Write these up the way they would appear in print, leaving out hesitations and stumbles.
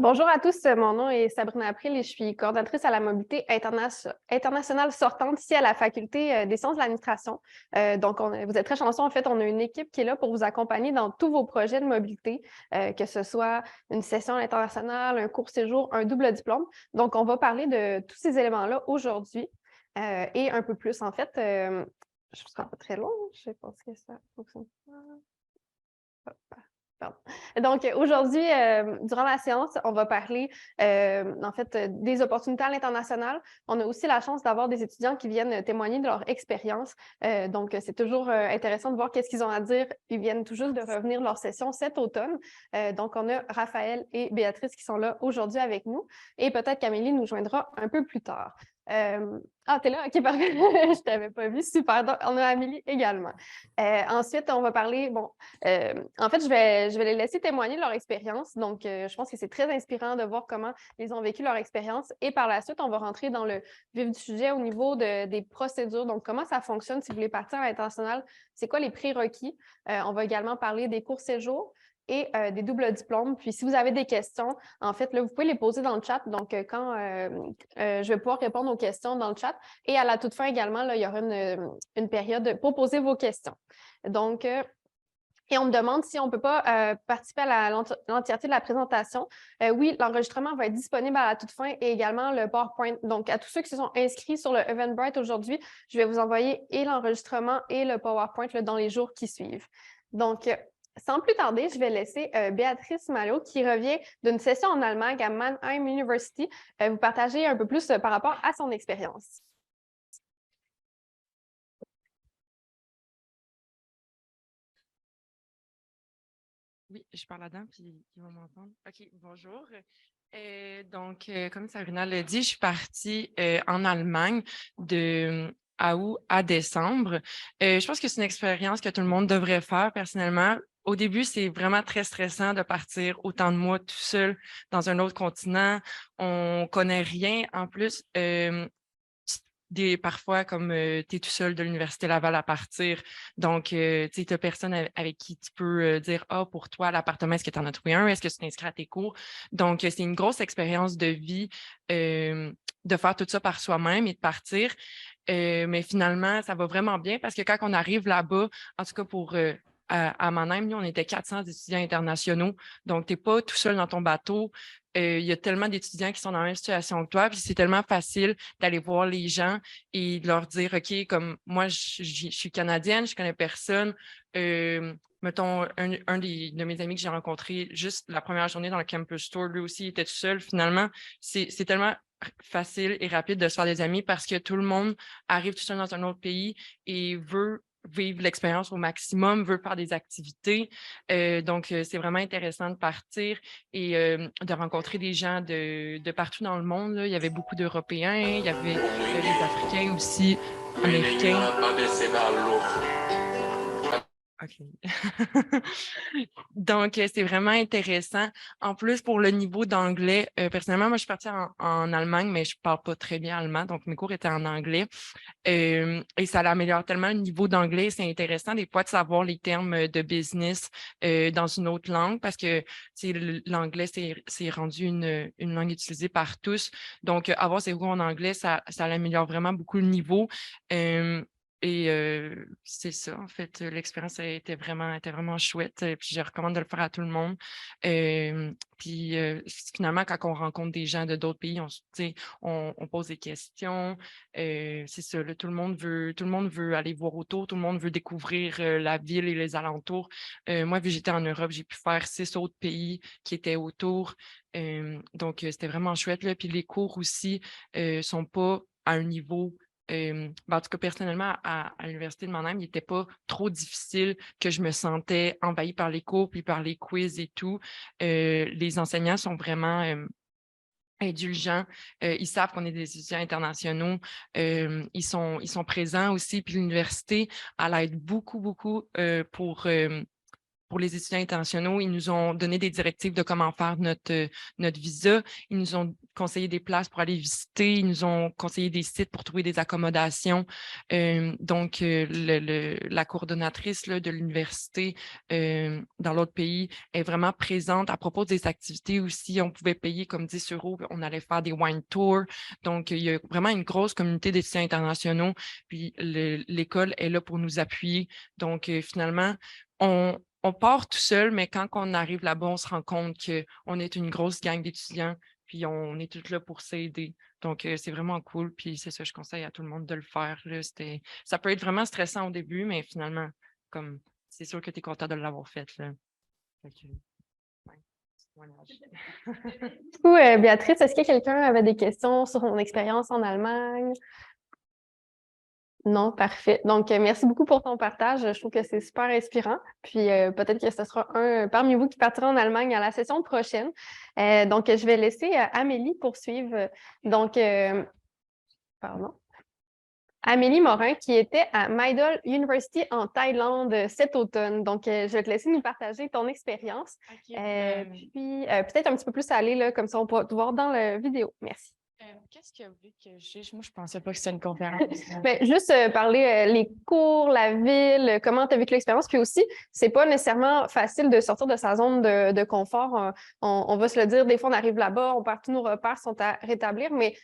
Bonjour à tous, mon nom est Sabrina April et je suis coordonnatrice à la mobilité internationale sortante ici à la Faculté des sciences de l'administration. Vous êtes très chanceux. En fait, on a une équipe qui est là pour vous accompagner dans tous vos projets de mobilité, que ce soit une session à l'international, un court séjour, un double diplôme. Donc, on va parler de tous ces éléments-là aujourd'hui et un peu plus. En fait, je ne serai pas très long. Je pense que ça fonctionne pas. Hop. Pardon. Donc, aujourd'hui, durant la séance, on va parler, des opportunités à l'international. On a aussi la chance d'avoir des étudiants qui viennent témoigner de leur expérience. C'est toujours intéressant de voir qu'est-ce qu'ils ont à dire. Ils viennent tout juste de revenir de leur session cet automne. On a Raphaël et Béatrice qui sont là aujourd'hui avec nous. Et peut-être qu'Amélie nous joindra un peu plus tard. T'es là? OK, parfait. Je ne t'avais pas vu. Super. Donc, on a Amélie également. Ensuite, on va parler, en fait, je vais les laisser témoigner de leur expérience. Donc, je pense que c'est très inspirant de voir comment ils ont vécu leur expérience. Et par la suite, on va rentrer dans le vif du sujet au niveau des procédures. Donc, comment ça fonctionne si vous voulez partir à l'international? C'est quoi les prérequis? On va également parler des courts séjours et des doubles diplômes. Puis, si vous avez des questions, en fait, là, vous pouvez les poser dans le chat. Donc, je vais pouvoir répondre aux questions dans le chat. Et à la toute fin également, là, il y aura une période pour poser vos questions. Donc, et on me demande si on ne peut pas participer à l'entièreté de la présentation. Oui, l'enregistrement va être disponible à la toute fin et également le PowerPoint. Donc, à tous ceux qui se sont inscrits sur le Eventbrite aujourd'hui, je vais vous envoyer et l'enregistrement et le PowerPoint là, dans les jours qui suivent. Donc, sans plus tarder, je vais laisser Béatrice Malo, qui revient d'une session en Allemagne à Mannheim University, vous partager un peu plus par rapport à son expérience. Oui, je parle là-dedans, puis ils vont m'entendre. OK, bonjour. Comme Sabrina l'a dit, je suis partie en Allemagne de août à décembre. Je pense que c'est une expérience que tout le monde devrait faire personnellement. Au début, c'est vraiment très stressant de partir autant de mois tout seul dans un autre continent. On connaît rien. En plus, parfois, comme tu es tout seul de l'Université Laval à partir, donc tu n'as personne avec qui tu peux dire ah, pour toi, l'appartement, est-ce que tu en as trouvé un? Est-ce que tu t'inscris à tes cours? Donc, c'est une grosse expérience de vie de faire tout ça par soi-même et de partir. Mais finalement, ça va vraiment bien parce que quand on arrive là-bas, en tout cas à Mannheim, nous, on était 400 étudiants internationaux. Donc, tu n'es pas tout seul dans ton bateau. Il y a tellement d'étudiants qui sont dans la même situation que toi, puis c'est tellement facile d'aller voir les gens et de leur dire, OK, comme moi, je suis canadienne, je connais personne. Mettons, de mes amis que j'ai rencontré juste la première journée dans le campus tour, lui aussi, il était tout seul. Finalement, c'est tellement facile et rapide de se faire des amis parce que tout le monde arrive tout seul dans un autre pays et veut vivre l'expérience au maximum, veut faire des activités. C'est vraiment intéressant de partir et de rencontrer des gens de partout dans le monde, là. Il y avait beaucoup d'Européens, il y avait des Africains aussi, Américains. OK. C'est vraiment intéressant. En plus, pour le niveau d'anglais, personnellement, moi, je suis partie en Allemagne, mais je parle pas très bien allemand, donc mes cours étaient en anglais. Et ça améliore tellement le niveau d'anglais. C'est intéressant des fois de savoir les termes de business dans une autre langue parce que l'anglais, c'est rendu une langue utilisée par tous. Donc, avoir ses cours en anglais, ça améliore vraiment beaucoup le niveau. C'est ça, en fait, l'expérience était vraiment chouette. Puis je recommande de le faire à tout le monde. Finalement, quand on rencontre des gens de d'autres pays, on pose des questions. C'est ça, là, tout le monde veut aller voir autour, tout le monde veut découvrir la ville et les alentours. Moi, vu que j'étais en Europe, j'ai pu faire 6 autres pays qui étaient autour. C'était vraiment chouette, là. Puis les cours aussi sont pas à un niveau en tout cas, personnellement, à l'Université de Mannheim, il n'était pas trop difficile que je me sentais envahie par les cours puis par les quiz et tout. Les enseignants sont vraiment indulgents. Ils savent qu'on est des étudiants internationaux. Ils sont présents aussi. Puis l'université, elle aide beaucoup, beaucoup pour les étudiants internationaux, ils nous ont donné des directives de comment faire notre visa. Ils nous ont conseillé des places pour aller visiter. Ils nous ont conseillé des sites pour trouver des accommodations. Donc, la coordonnatrice là, de l'université dans l'autre pays est vraiment présente. À propos des activités aussi, on pouvait payer comme 10 €. On allait faire des wine tours. Donc, il y a vraiment une grosse communauté d'étudiants internationaux. Puis, l'école est là pour nous appuyer. Donc, finalement, on part tout seul, mais quand on arrive là-bas, on se rend compte qu'on est une grosse gang d'étudiants, puis on est tous là pour s'aider. Donc, c'est vraiment cool. Puis c'est ça, je conseille à tout le monde de le faire. Là. Ça peut être vraiment stressant au début, mais finalement, comme c'est sûr que tu es content de l'avoir fait. Là. Fait que, ouais, voilà. Du coup, Béatrice, est-ce que quelqu'un avait des questions sur ton expérience en Allemagne? Non, parfait. Donc, merci beaucoup pour ton partage. Je trouve que c'est super inspirant. Puis, peut-être que ce sera un parmi vous qui partira en Allemagne à la session prochaine. Donc, je vais laisser Amélie poursuivre. Donc, pardon. Amélie Morin, qui était à Maidol University en Thaïlande cet automne. Donc, je vais te laisser nous partager ton expérience. Okay. Puis, peut-être un petit peu plus aller, là, comme ça, on pourra te voir dans la vidéo. Merci. Qu'est-ce que vous voulez que je... Moi, je pensais pas que c'était une conférence. Ben, juste parler les cours, la ville, comment tu as vécu l'expérience. Puis aussi, c'est pas nécessairement facile de sortir de sa zone de confort. On va se le dire, des fois, on arrive là-bas, on perd tous nos repères, sont à rétablir, mais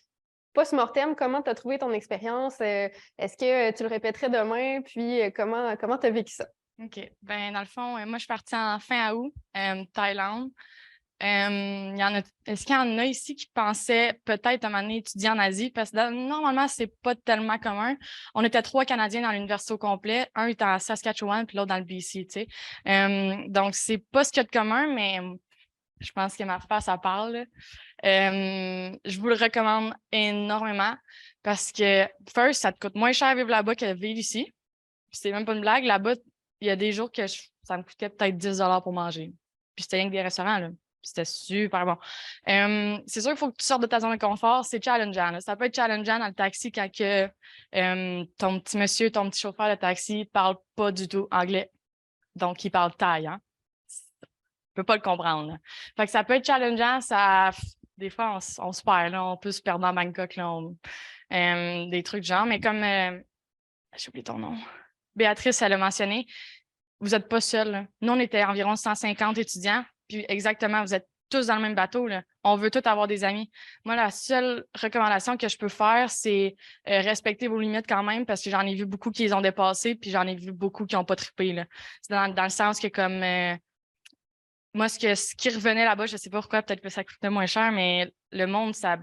post-mortem, comment tu as trouvé ton expérience? Est-ce que tu le répéterais demain? Puis comment tu as vécu ça? OK. Ben, dans le fond, moi, je suis partie en fin août, Thaïlande. Est-ce qu'il y en a ici qui pensaient peut-être à un moment donné étudier en Asie? Parce que normalement, c'est pas tellement commun. On était 3 Canadiens dans l'université au complet. Un était en Saskatchewan, puis l'autre dans le BC, tu sais. Donc, c'est pas ce qu'il y a de commun, mais je pense que ma face, ça parle. Je vous le recommande énormément parce que, first, ça te coûte moins cher vivre là-bas que vivre ici. Puis c'est même pas une blague. Là-bas, il y a des jours que ça me coûtait peut-être 10 $ pour manger. Puis c'était rien que des restaurants, là. Puis c'était super bon. C'est sûr qu'il faut que tu sortes de ta zone de confort. C'est challengeant, là. Ça peut être challengeant dans le taxi quand ton petit monsieur, ton petit chauffeur de taxi ne parle pas du tout anglais. Donc, il parle thaï, hein. Tu peux pas le comprendre, là. Fait que ça peut être challengeant. Des fois, on se perd, là. On peut se perdre dans Bangkok, là. Des trucs du genre. Mais comme... j'ai oublié ton nom. Béatrice, elle a mentionné, vous n'êtes pas seul, là. Nous, on était environ 150 étudiants, puis exactement, vous êtes tous dans le même bateau, là. On veut tous avoir des amis. Moi, la seule recommandation que je peux faire, c'est respecter vos limites quand même, parce que j'en ai vu beaucoup qui les ont dépassées, puis j'en ai vu beaucoup qui n'ont pas trippé, là. C'est dans le sens que comme moi, ce qui revenait là-bas, je ne sais pas pourquoi, peut-être que ça coûtait moins cher, mais le monde, ça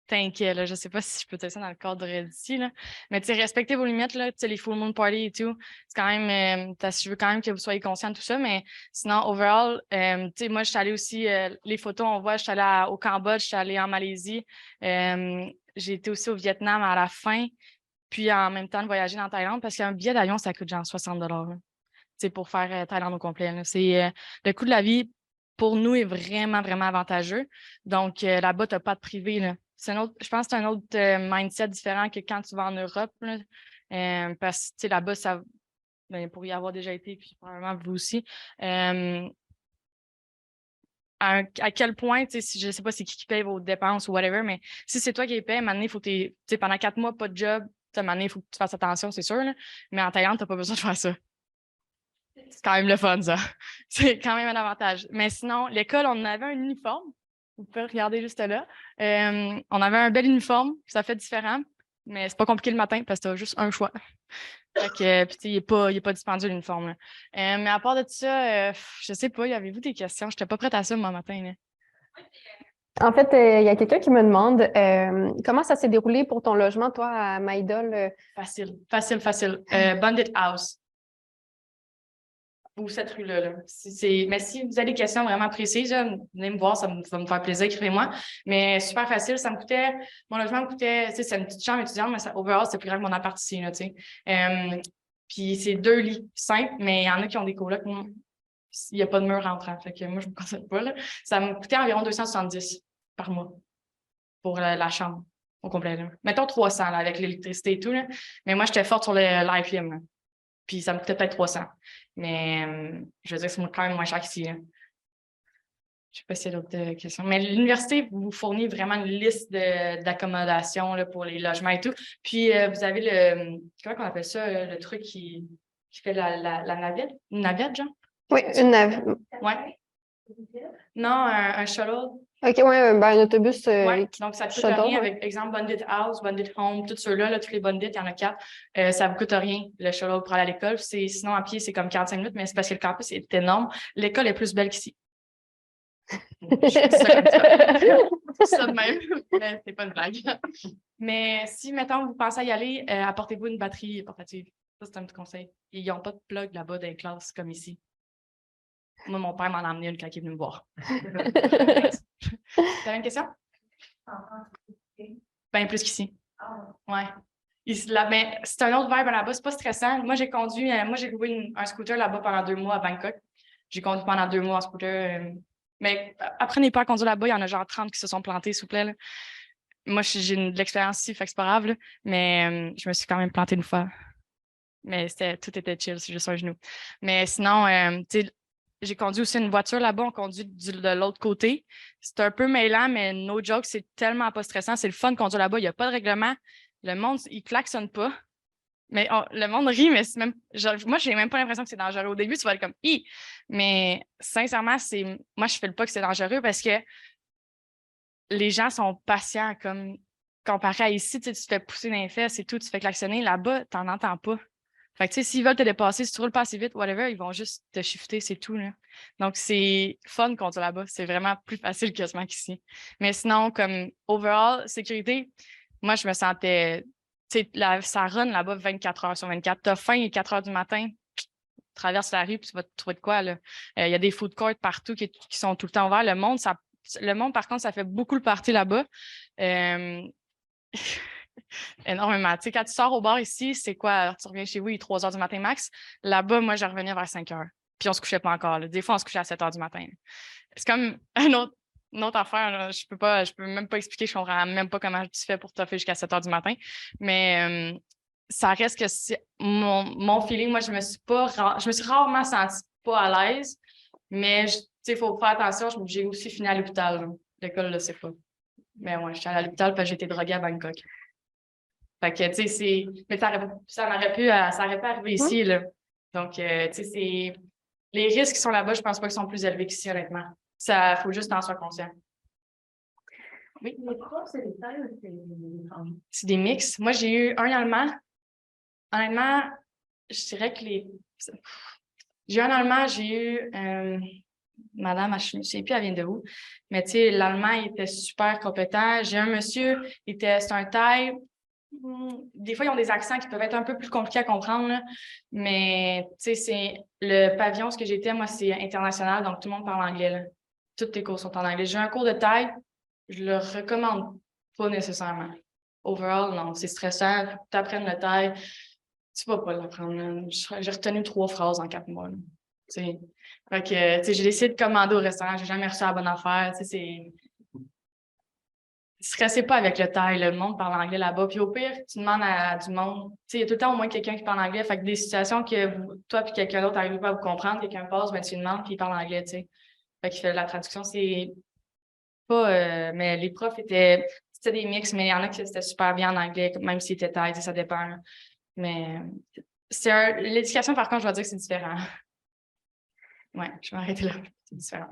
t'inquiète, là. Je sais pas si je peux dire ça dans le cadre d'ici, là. Mais tu sais, respectez vos limites, là. Tu sais, les full moon party et tout. C'est quand même, je veux quand même que vous soyez conscients de tout ça, mais sinon, overall, tu sais, moi, je suis allée aussi, les photos, on voit, je suis allée au Cambodge, je suis allée en Malaisie. J'ai été aussi au Vietnam à la fin, puis en même temps de voyager en Thaïlande, parce qu'un billet d'avion, ça coûte genre 60 $, là. Tu sais, pour faire Thaïlande au complet, là. C'est, le coût de la vie, pour nous, est vraiment, vraiment avantageux. Donc, là-bas, tu n'as pas de privé, là. Je pense que c'est un autre mindset différent que quand tu vas en Europe, là. Parce que, tu sais, là-bas, pour y avoir déjà été, puis probablement vous aussi. À quel point, tu sais, je ne sais pas c'est qui paye vos dépenses ou whatever, mais si c'est toi qui les paye, maintenant, il faut que tu sais, pendant 4 mois, pas de job, maintenant, il faut que tu fasses attention, c'est sûr, là. Mais en Thaïlande, tu n'as pas besoin de faire ça. C'est quand même le fun, ça. C'est quand même un avantage. Mais sinon, l'école, on avait un uniforme. Vous pouvez regarder juste là. On avait un bel uniforme, ça fait différent, mais c'est pas compliqué le matin parce que tu as juste un choix. Fait que, puis, il n'est pas dispendieux l'uniforme, là. Mais à part de ça, je sais pas, y avez-vous des questions? Je n'étais pas prête à ça, moi, matin, là. En fait, il y a quelqu'un qui me demande comment ça s'est déroulé pour ton logement, toi, à Maidol? Facile. Bonded House. Ou cette rue-là. Là. Mais si vous avez des questions vraiment précises, là, venez me voir, ça va me faire plaisir, écrivez-moi. Mais super facile, mon logement me coûtait, tu sais, c'est une petite chambre étudiante, mais overall, c'est plus grand que mon appart ici, là, tu sais. Puis c'est 2 lits simples, mais il y en a qui ont des colocs. Il n'y a pas de mur entrant, fait que moi, je me concentre pas, là. Ça me coûtait environ 270 par mois pour la chambre au complet, là. Mettons 300, là, avec l'électricité et tout, là. Mais moi, j'étais forte sur le Life Lim, là. Puis ça me coûtait peut-être 300. Mais je veux dire, c'est quand même moins cher qu'ici. Je ne sais pas s'il y a d'autres questions. Mais l'université vous fournit vraiment une liste d'accommodations pour les logements et tout. Puis vous avez comment on appelle ça, le truc qui fait la navette? Une navette, genre? Oui, une navette. Oui. Non, un shuttle. OK, oui, un autobus. Oui, donc ça ne coûte shuttle, rien ouais. avec, exemple, Bonded House, Bonded Home, tous ceux-là, tous les Bonded, il y en a 4. Ça ne vous coûte rien, le shuttle pour aller à l'école. Sinon, à pied, c'est comme 45 minutes, mais c'est parce que le campus est énorme. L'école est plus belle qu'ici. Je fais ça comme ça. Ça de même, mais c'est pas une blague. Mais si, mettons, vous pensez à y aller, apportez-vous une batterie portative. Ça, c'est un petit conseil. Ils n'ont pas de plug là-bas dans les classes comme ici. Moi, mon père m'en a emmené une quand il est venu me voir. T'avais une question? Ben, plus qu'ici. Ouais. Ben, c'est un autre vibe là-bas, c'est pas stressant. Moi, j'ai loué un scooter là-bas pendant 2 mois à Bangkok. J'ai conduit pendant 2 mois en scooter. Mais apprenez pas à conduire là-bas, il y en a genre 30 qui se sont plantés, s'il vous plaît. Là. Moi, j'ai de l'expérience ici, fait que c'est pas grave. Là. Mais je me suis quand même plantée une fois. Mais tout était chill, c'est juste un genou. Mais sinon, tu sais, j'ai conduit aussi une voiture là-bas, on conduit de l'autre côté. C'est un peu mêlant, mais no joke, c'est tellement pas stressant. C'est le fun de conduire là-bas, il n'y a pas de règlement. Le monde, il klaxonne pas. Mais le monde rit, mais c'est même. Moi, j'ai même pas l'impression que c'est dangereux. Au début, tu vas être comme hi. Mais sincèrement, moi, je fais le pas que c'est dangereux parce que les gens sont patients, comme comparé à ici, tu te fais pousser dans les fesses et tout, tu te fais klaxonner. Là-bas, tu n'en entends pas. Fait que, tu sais, s'ils veulent te dépasser, si tu roules pas assez vite, whatever, ils vont juste te shifter, c'est tout, là. Donc, c'est fun conduire là-bas. C'est vraiment plus facile quasiment qu'ici. Mais sinon, comme overall, sécurité, moi, je me sentais, tu sais, ça run là-bas 24 heures sur 24. T'as faim, il est 4 heures du matin, tu traverses la rue, puis tu vas te trouver de quoi, là. Il y a des food courts partout qui sont tout le temps ouverts. Le monde, par contre, ça fait beaucoup le party là-bas. Énormément. Tu sais, quand tu sors au bar ici, c'est quoi? Tu reviens chez vous, il est 3 heures du matin max. Là-bas, moi, je revenais vers 5 heures. Puis on se couchait pas encore. Là. Des fois, on se couchait à 7 heures du matin. C'est comme une autre affaire. Là. Je peux même pas expliquer. Je comprends même pas comment tu fais pour toffer jusqu'à 7 heures du matin. Mais ça reste que mon feeling, moi, je me suis rarement sentie pas à l'aise. Mais tu sais, il faut faire attention. J'ai aussi fini à l'hôpital. Là. L'école, là, c'est pas. Mais ouais, je suis allée à l'hôpital parce que j'ai été droguée à Bangkok. Fait que, tu sais, mais ça aurait pu arriver ici, là. Donc, tu sais, les risques qui sont là-bas, je pense pas qu'ils sont plus élevés qu'ici, honnêtement. Ça, faut juste en sois conscient. Oui. Les profs, c'est des tailles ou c'est des... C'est des mix. Moi, j'ai eu un allemand. Honnêtement, je dirais que j'ai eu un allemand, j'ai eu madame, je ne sais plus, elle vient de où. Mais tu sais, l'allemand, il était super compétent. J'ai un monsieur, c'est un taille. Des fois, ils ont des accents qui peuvent être un peu plus compliqués à comprendre, là. Mais tu sais, c'est le pavillon, ce que j'étais, moi, c'est international, donc tout le monde parle anglais, là. Toutes tes cours sont en anglais. J'ai un cours de taille, je le recommande pas nécessairement. Overall, non, c'est stressant. Tu apprennes le taille, tu vas pas l'apprendre, là. J'ai retenu 3 phrases en 4 mois, là. Fait que, tu sais, j'ai décidé de commander au restaurant, j'ai jamais reçu la bonne affaire, tu sais, c'est... Stressez pas avec le taille, le monde parle anglais là-bas. Puis au pire, tu demandes à du monde. Tu sais, il y a tout le temps au moins quelqu'un qui parle anglais. Fait que des situations que toi puis quelqu'un d'autre n'arrivez pas à vous comprendre, quelqu'un passe, ben tu lui demandes puis il parle anglais, tu sais. Fait qu'il fait la traduction, c'est pas... mais les profs c'était des mix, mais il y en a qui c'était super bien en anglais, même s'ils étaient taille, ça dépend. Là. Mais l'éducation, par contre, je vais dire que c'est différent. Ouais, je vais arrêter là. C'est différent.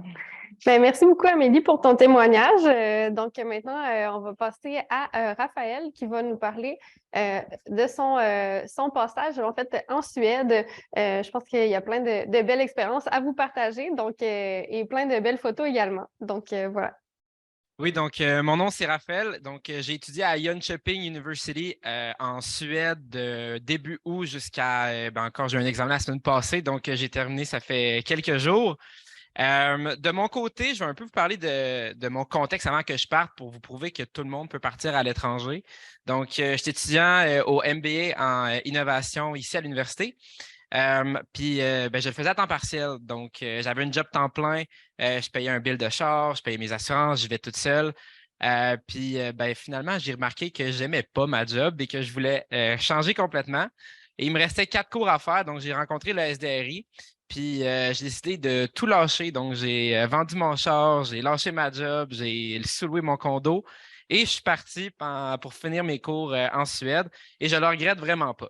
Bien, merci beaucoup, Amélie, pour ton témoignage. Donc, maintenant, on va passer à Raphaël qui va nous parler de son passage, en fait, en Suède. Je pense qu'il y a plein de belles expériences à vous partager, donc, et plein de belles photos également. Donc, voilà. Oui, donc mon nom c'est Raphaël. Donc j'ai étudié à Jönköping University en Suède début août jusqu'à encore j'ai eu un examen la semaine passée, donc j'ai terminé ça fait quelques jours. De mon côté, je vais un peu vous parler de mon contexte avant que je parte pour vous prouver que tout le monde peut partir à l'étranger. Donc, je suis étudiant au MBA en innovation ici à l'université. Puis, je le faisais à temps partiel. Donc, j'avais un job temps plein. Je payais un bill de charge, je payais mes assurances, je vivais toute seule. Puis, finalement, j'ai remarqué que je n'aimais pas ma job et que je voulais changer complètement. Et il me restait 4 cours à faire, donc j'ai rencontré le SDRI. Puis j'ai décidé de tout lâcher. Donc, j'ai vendu mon char, j'ai lâché ma job, j'ai sous-loué mon condo et je suis parti pour finir mes cours en Suède et je le regrette vraiment pas.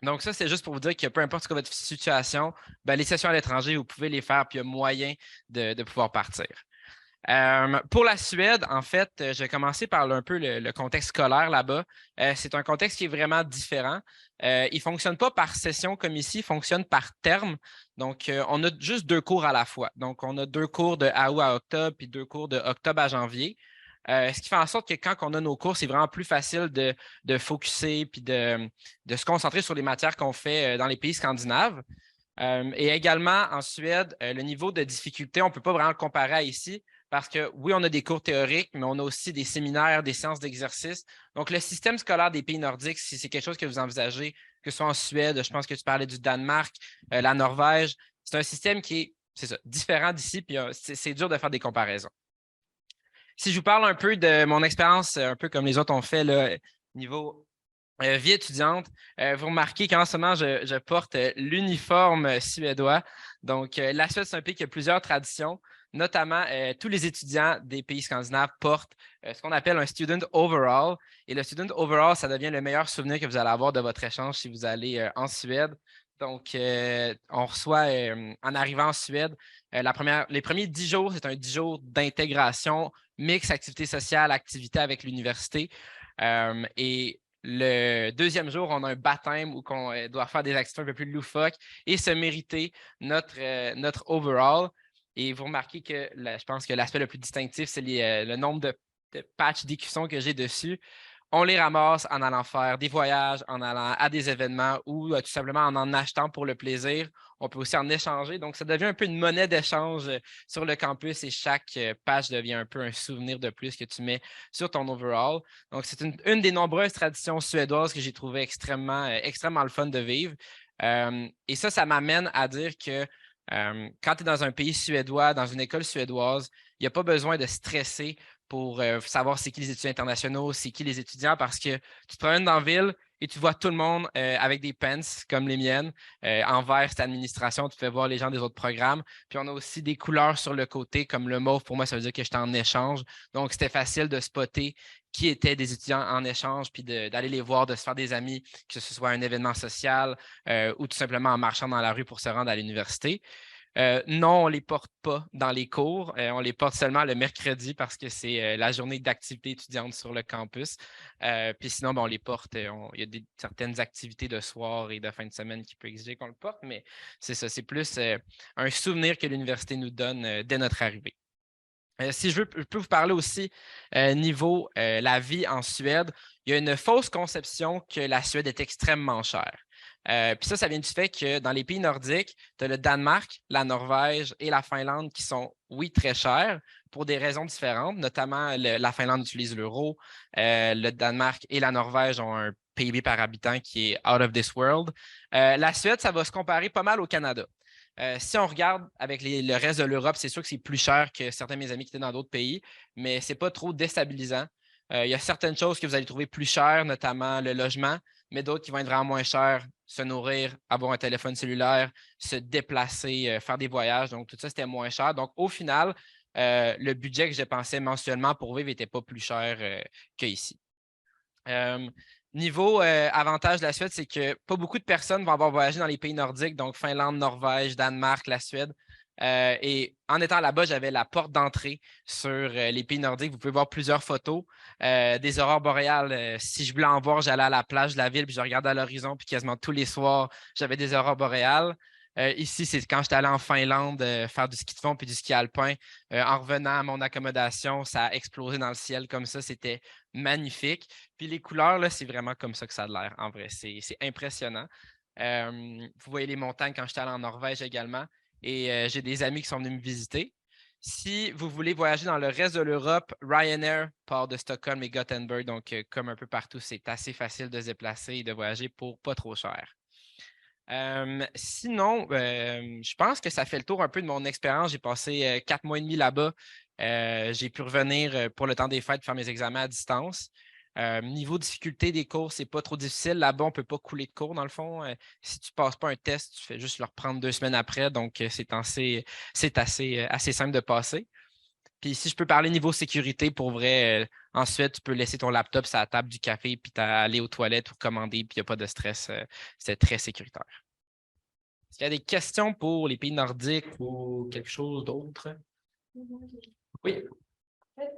Donc, ça, c'est juste pour vous dire que peu importe ce que votre situation, ben, les sessions à l'étranger, vous pouvez les faire, puis il y a moyen de pouvoir partir. Pour la Suède, en fait, je vais commencer par un peu le contexte scolaire là-bas. C'est un contexte qui est vraiment différent. Il ne fonctionne pas par session comme ici, il fonctionne par terme. Donc, on a juste 2 cours à la fois. Donc, on a 2 cours de août à octobre, puis 2 cours de octobre à janvier. Ce qui fait en sorte que quand on a nos cours, c'est vraiment plus facile de focusser puis de se concentrer sur les matières qu'on fait dans les pays scandinaves. Et également, en Suède, le niveau de difficulté, on ne peut pas vraiment le comparer à ici parce que oui, on a des cours théoriques, mais on a aussi des séminaires, des séances d'exercice. Donc, le système scolaire des pays nordiques, si c'est quelque chose que vous envisagez, que ce soit en Suède, je pense que tu parlais du Danemark, la Norvège, c'est un système qui est, c'est ça, différent d'ici, puis c'est dur de faire des comparaisons. Si je vous parle un peu de mon expérience, un peu comme les autres ont fait, là, niveau vie étudiante, vous remarquez qu'en ce moment, je porte l'uniforme suédois. Donc, la Suède, c'est un pays qui a plusieurs traditions, notamment tous les étudiants des pays scandinaves portent ce qu'on appelle un student overall. Et le student overall, ça devient le meilleur souvenir que vous allez avoir de votre échange si vous allez en Suède. Donc, on reçoit, en arrivant en Suède, les premiers 10 jours, c'est un 10 jours d'intégration, mix activité sociale, activité avec l'université. Et le deuxième jour, on a un baptême où on doit faire des activités un peu plus loufoques et se mériter notre overall. Et vous remarquez que je pense que l'aspect le plus distinctif, c'est le nombre de patchs d'écusson que j'ai dessus. On les ramasse en allant faire des voyages, en allant à des événements ou tout simplement en achetant pour le plaisir. On peut aussi en échanger. Donc, ça devient un peu une monnaie d'échange sur le campus et chaque patch devient un peu un souvenir de plus que tu mets sur ton overall. Donc, c'est une des nombreuses traditions suédoises que j'ai trouvé extrêmement le fun de vivre. Et ça m'amène à dire que quand tu es dans un pays suédois, dans une école suédoise, il n'y a pas besoin de stresser pour savoir c'est qui les étudiants internationaux, c'est qui les étudiants, parce que tu te promènes dans la ville et tu vois tout le monde avec des pants comme les miennes. Envers cette administration, tu fais voir les gens des autres programmes. Puis on a aussi des couleurs sur le côté, comme le mauve. Pour moi, ça veut dire que j'étais en échange. Donc, c'était facile de spotter qui étaient des étudiants en échange, puis d'aller les voir, de se faire des amis, que ce soit un événement social ou tout simplement en marchant dans la rue pour se rendre à l'université. Non, on ne les porte pas dans les cours. On les porte seulement le mercredi parce que c'est la journée d'activité étudiante sur le campus. Puis sinon, on les porte. Il y a certaines activités de soir et de fin de semaine qui peuvent exiger qu'on le porte, mais c'est ça. C'est plus un souvenir que l'université nous donne dès notre arrivée. Si je peux vous parler aussi niveau la vie en Suède, il y a une fausse conception que la Suède est extrêmement chère. Puis ça vient du fait que dans les pays nordiques, tu as le Danemark, la Norvège et la Finlande qui sont, oui, très chers pour des raisons différentes. Notamment, la Finlande utilise l'euro. Le Danemark et la Norvège ont un PIB par habitant qui est out of this world. La Suède, ça va se comparer pas mal au Canada. Si on regarde avec le reste de l'Europe, c'est sûr que c'est plus cher que certains de mes amis qui étaient dans d'autres pays, mais ce n'est pas trop déstabilisant. Il y a certaines choses que vous allez trouver plus chères, notamment le logement, mais d'autres qui vont être vraiment moins chères, se nourrir, avoir un téléphone cellulaire, se déplacer, faire des voyages. Donc, tout ça, c'était moins cher. Donc, au final, le budget que je dépensais mensuellement pour vivre n'était pas plus cher qu'ici. Niveau avantage de la Suède, c'est que pas beaucoup de personnes vont avoir voyagé dans les pays nordiques, donc Finlande, Norvège, Danemark, la Suède. Et en étant là-bas, j'avais la porte d'entrée sur les pays nordiques. Vous pouvez voir plusieurs photos des aurores boréales. Si je voulais en voir, j'allais à la plage de la ville, puis je regardais à l'horizon, puis quasiment tous les soirs, j'avais des aurores boréales. Ici, c'est quand j'étais allé en Finlande faire du ski de fond puis du ski alpin. En revenant à mon accommodation, ça a explosé dans le ciel comme ça. C'était magnifique. Puis les couleurs, là, c'est vraiment comme ça que ça a l'air, en vrai. C'est impressionnant. Vous voyez les montagnes quand j'étais allé en Norvège également. Et j'ai des amis qui sont venus me visiter. Si vous voulez voyager dans le reste de l'Europe, Ryanair part de Stockholm et Gothenburg. Donc, comme un peu partout, c'est assez facile de se déplacer et de voyager pour pas trop cher. Sinon, je pense que ça fait le tour un peu de mon expérience. J'ai passé 4 mois et demi là-bas. J'ai pu revenir pour le temps des fêtes faire mes examens à distance. Niveau difficulté des cours, c'est pas trop difficile. Là-bas, on ne peut pas couler de cours, dans le fond. Si tu ne passes pas un test, tu fais juste le reprendre 2 semaines après. Donc, c'est assez simple de passer. Puis si je peux parler niveau sécurité, pour vrai, ensuite, tu peux laisser ton laptop sur la table du café, puis aller aux toilettes ou commander, puis il n'y a pas de stress. C'est très sécuritaire. Est-ce qu'il y a des questions pour les pays nordiques ou quelque chose d'autre? Oui. En fait,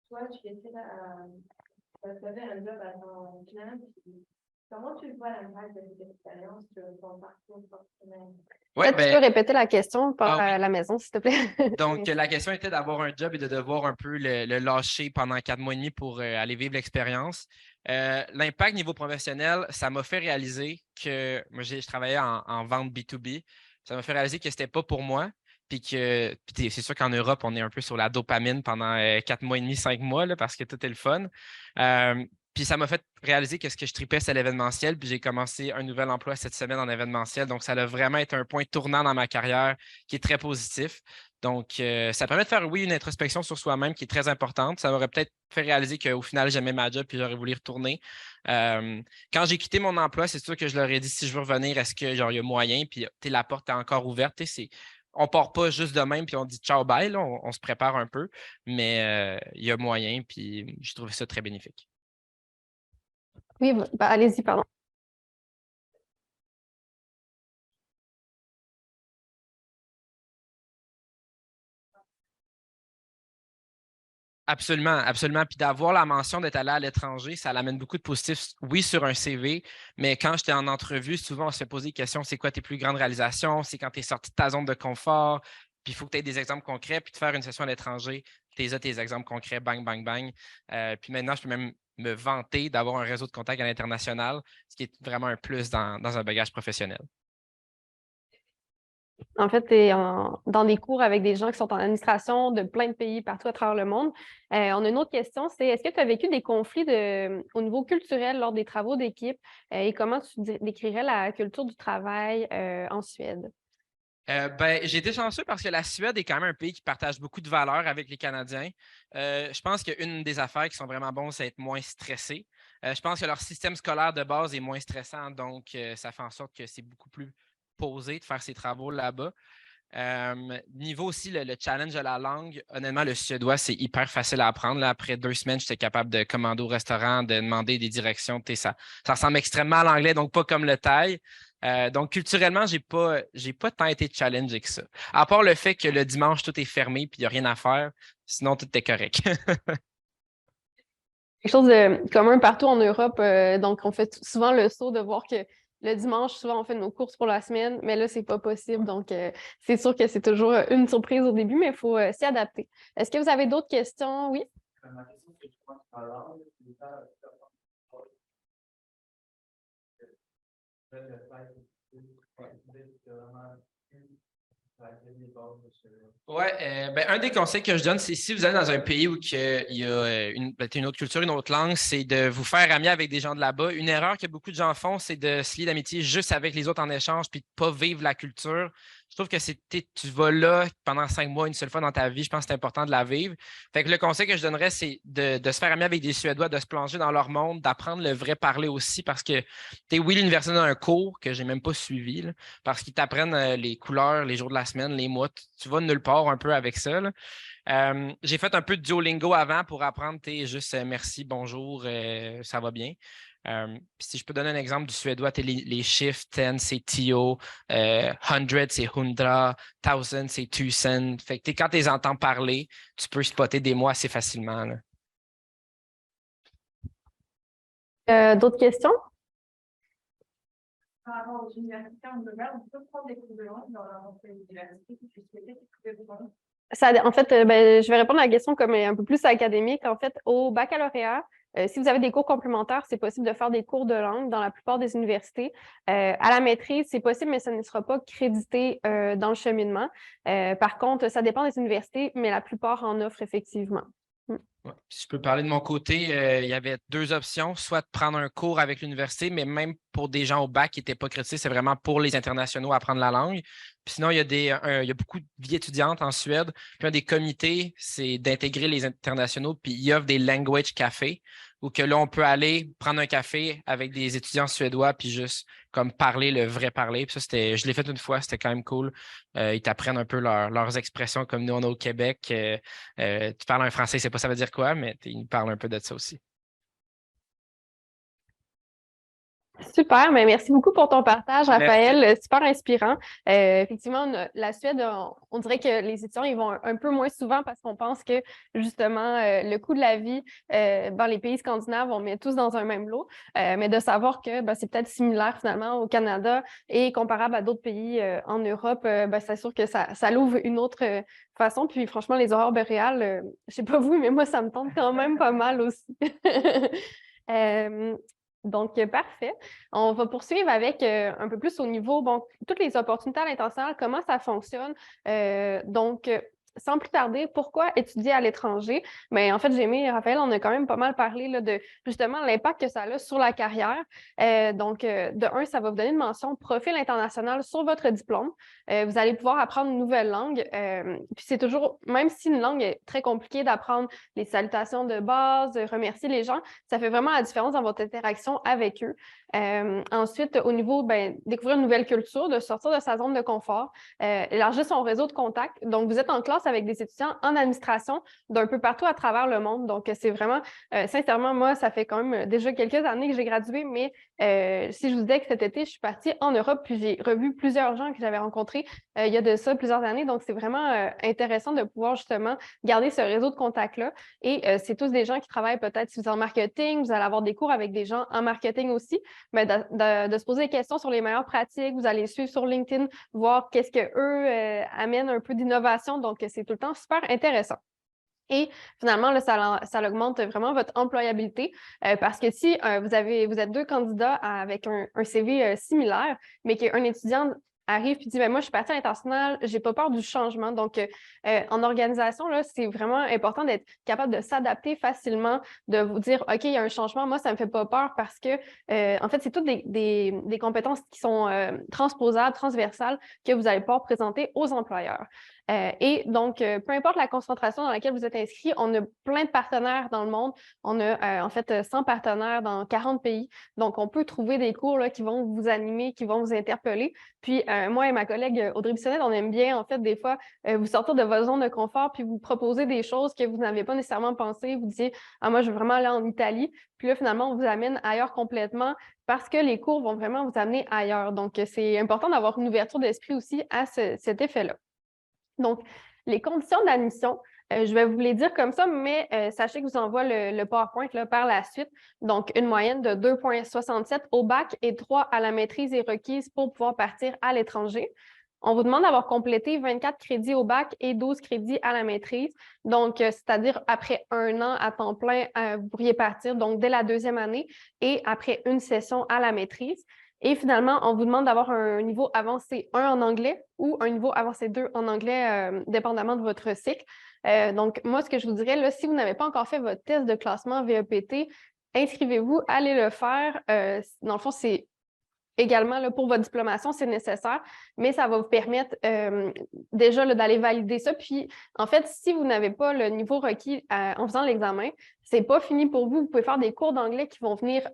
toi, tu avais un job à ton client, puis comment tu vois l'impact de cette expérience sur ton parcours professionnel? Ouais, Tu peux répéter la question à la maison, s'il te plaît. Donc, la question était d'avoir un job et de devoir un peu le lâcher pendant 4 mois et demi pour aller vivre l'expérience. L'impact niveau professionnel, ça m'a fait réaliser que moi, je travaillais en vente B2B. Ça m'a fait réaliser que ce n'était pas pour moi. Puis c'est sûr qu'en Europe, on est un peu sur la dopamine pendant 4 mois et demi, 5 mois, là, parce que tout est le fun. Puis ça m'a fait réaliser que ce que je tripais, c'est l'événementiel. Puis j'ai commencé un nouvel emploi cette semaine en événementiel. Donc, ça a vraiment été un point tournant dans ma carrière qui est très positif. Donc, ça permet de faire, oui, une introspection sur soi-même qui est très importante. Ça m'aurait peut-être fait réaliser qu'au final, j'aimais ma job puis j'aurais voulu y retourner. Quand j'ai quitté mon emploi, c'est sûr que je leur ai dit si je veux revenir, est-ce qu'il y a moyen? Puis la porte est encore ouverte. On ne part pas juste de même puis on dit ciao, bye. Là, on se prépare un peu, mais il y a moyen. Puis je trouve ça très bénéfique. Oui, allez-y, pardon. Absolument, absolument. Puis d'avoir la mention d'être allé à l'étranger, ça l'amène beaucoup de positifs, oui, sur un CV, mais quand j'étais en entrevue, souvent, on se fait poser des questions, c'est quoi tes plus grandes réalisations? C'est quand tu es sorti de ta zone de confort, puis il faut que tu aies des exemples concrets, puis de faire une session à l'étranger, tu as tes exemples concrets, bang, bang, bang. Puis maintenant, je peux même me vanter d'avoir un réseau de contacts à l'international, ce qui est vraiment un plus dans un bagage professionnel. En fait, tu es dans des cours avec des gens qui sont en administration de plein de pays partout à travers le monde. On a une autre question, c'est est-ce que tu as vécu des conflits au niveau culturel lors des travaux d'équipe et comment tu décrirais la culture du travail en Suède? J'ai été chanceux parce que la Suède est quand même un pays qui partage beaucoup de valeurs avec les Canadiens. Je pense qu'une des affaires qui sont vraiment bonnes, c'est être moins stressé. Je pense que leur système scolaire de base est moins stressant, donc ça fait en sorte que c'est beaucoup plus posé de faire ses travaux là-bas. Niveau aussi, le challenge de la langue, honnêtement, le suédois, c'est hyper facile à apprendre. Là, après 2 semaines, j'étais capable de commander au restaurant, de demander des directions. Ça ressemble extrêmement à l'anglais, donc pas comme le thaï. Donc, culturellement, j'ai pas tant été challengé que ça. À part le fait que le dimanche, tout est fermé et il n'y a rien à faire. Sinon, tout est correct. Quelque chose de commun partout en Europe. Donc, on fait souvent le saut de voir que le dimanche, souvent, on fait nos courses pour la semaine, mais là, c'est pas possible. Donc, c'est sûr que c'est toujours une surprise au début, mais il faut s'y adapter. Est-ce que vous avez d'autres questions? Oui? Ma question, c'est justement sur la langue. Oui, un des conseils que je donne, c'est si vous allez dans un pays où il y a une autre culture, une autre langue, c'est de vous faire ami avec des gens de là-bas. Une erreur que beaucoup de gens font, c'est de se lier d'amitié juste avec les autres en échange puis de ne pas vivre la culture. Je trouve que tu vas là pendant 5 mois, une seule fois dans ta vie. Je pense que c'est important de la vivre. Fait que le conseil que je donnerais, c'est de se faire ami avec des Suédois, de se plonger dans leur monde, d'apprendre le vrai parler aussi parce que, oui, l'université a un cours que je n'ai même pas suivi là, parce qu'ils t'apprennent les couleurs, les jours de la semaine, les mois. Tu vas nulle part un peu avec ça. J'ai fait un peu de Duolingo avant pour apprendre juste merci, bonjour, ça va bien. Si je peux donner un exemple du suédois, les chiffres 10, c'est tio, 100, c'est hundra, 1000, c'est tusen. Fait que quand tu les entends parler, tu peux spotter des mots assez facilement. Là. D'autres questions? Par rapport aux universités en global, on peut prendre des cours de langue dans notre université. En fait, je vais répondre à la question comme un peu plus académique. En fait, au baccalauréat, si vous avez des cours complémentaires, c'est possible de faire des cours de langue dans la plupart des universités. À la maîtrise, c'est possible, mais ça ne sera pas crédité dans le cheminement. Par contre, ça dépend des universités, mais la plupart en offrent effectivement. Ouais. Si je peux parler de mon côté, il y avait 2 options, soit de prendre un cours avec l'université, mais même pour des gens au bac qui n'étaient pas crédités, c'est vraiment pour les internationaux à apprendre la langue. Puis sinon, il y a beaucoup de vie étudiante en Suède. Puis un des comités, c'est d'intégrer les internationaux, puis ils offrent des language cafés. où que là, on peut aller prendre un café avec des étudiants suédois puis juste comme parler le vrai parler. Puis ça, je l'ai fait une fois, c'était quand même cool. Ils t'apprennent un peu leurs expressions comme nous, on est au Québec. Tu parles un français, je sais pas ça veut dire quoi, mais ils parlent un peu de ça aussi. Super, mais merci beaucoup pour ton partage, Merci. Raphaël. Super inspirant. Effectivement, la Suède, on dirait que les étudiants ils vont un peu moins souvent parce qu'on pense que justement le coût de la vie dans les pays scandinaves, on met tous dans un même lot. Mais de savoir que c'est peut-être similaire finalement au Canada et comparable à d'autres pays en Europe, c'est sûr que ça l'ouvre une autre façon. Puis franchement, les aurores boréales, je sais pas vous, mais moi, ça me tente quand même pas mal aussi. Donc, parfait. On va poursuivre avec un peu plus au niveau, toutes les opportunités à l'international, comment ça fonctionne. Sans plus tarder, pourquoi étudier à l'étranger? Mais en fait, Jamie et Raphaël, on a quand même pas mal parlé là, de justement l'impact que ça a sur la carrière. De un, ça va vous donner une mention profil international sur votre diplôme. Vous allez pouvoir apprendre une nouvelle langue. Puis c'est toujours, même si une langue est très compliquée d'apprendre les salutations de base, remercier les gens, ça fait vraiment la différence dans votre interaction avec eux. Ensuite, au niveau, découvrir une nouvelle culture, de sortir de sa zone de confort, élargir son réseau de contacts. Donc, vous êtes en classe avec des étudiants en administration d'un peu partout à travers le monde. Donc, c'est vraiment, sincèrement, moi, ça fait quand même déjà quelques années que j'ai gradué, mais si je vous disais que cet été, je suis partie en Europe, puis j'ai revu plusieurs gens que j'avais rencontrés il y a de ça plusieurs années. Donc, c'est vraiment intéressant de pouvoir justement garder ce réseau de contacts-là. Et c'est tous des gens qui travaillent peut-être si vous êtes en marketing, vous allez avoir des cours avec des gens en marketing aussi. Mais de se poser des questions sur les meilleures pratiques, vous allez suivre sur LinkedIn, voir qu'est-ce qu'eux amènent un peu d'innovation. Donc, c'est tout le temps super intéressant. Et finalement, là, ça augmente vraiment votre employabilité parce que si vous êtes deux candidats avec un CV similaire, mais qu'un étudiant arrive et dit moi, je suis partie à l'international, j'ai pas peur du changement. Donc, en organisation, là, c'est vraiment important d'être capable de s'adapter facilement, de vous dire OK, il y a un changement, moi, ça me fait pas peur parce que en fait, c'est toutes des compétences qui sont transposables, transversales que vous allez pouvoir présenter aux employeurs. Et donc, peu importe la concentration dans laquelle vous êtes inscrit, on a plein de partenaires dans le monde. On a en fait 100 partenaires dans 40 pays. Donc, on peut trouver des cours là, qui vont vous animer, qui vont vous interpeller. Puis, moi et ma collègue Audrey Bissonnette, on aime bien, en fait, des fois, vous sortir de votre zone de confort puis vous proposer des choses que vous n'avez pas nécessairement pensé. Vous disiez, moi, je veux vraiment aller en Italie. Puis là, finalement, on vous amène ailleurs complètement parce que les cours vont vraiment vous amener ailleurs. Donc, c'est important d'avoir une ouverture d'esprit aussi à cet effet-là. Donc, les conditions d'admission, je vais vous les dire comme ça, mais sachez que je vous envoie le PowerPoint là, par la suite. Donc, une moyenne de 2,67 au bac et 3 à la maîtrise est requise pour pouvoir partir à l'étranger. On vous demande d'avoir complété 24 crédits au bac et 12 crédits à la maîtrise. Donc, c'est-à-dire après 1 an à temps plein, vous pourriez partir donc dès la 2e année et après une session à la maîtrise. Et finalement, on vous demande d'avoir un niveau avancé 1 en anglais ou un niveau avancé 2 en anglais, dépendamment de votre cycle. Donc, moi, ce que je vous dirais, là, si vous n'avez pas encore fait votre test de classement VEPT, inscrivez-vous, allez le faire. Dans le fond, c'est également, là, pour votre diplomation, c'est nécessaire, mais ça va vous permettre déjà là, d'aller valider ça. Puis, en fait, si vous n'avez pas le niveau requis en faisant l'examen, c'est pas fini pour vous. Vous pouvez faire des cours d'anglais qui vont venir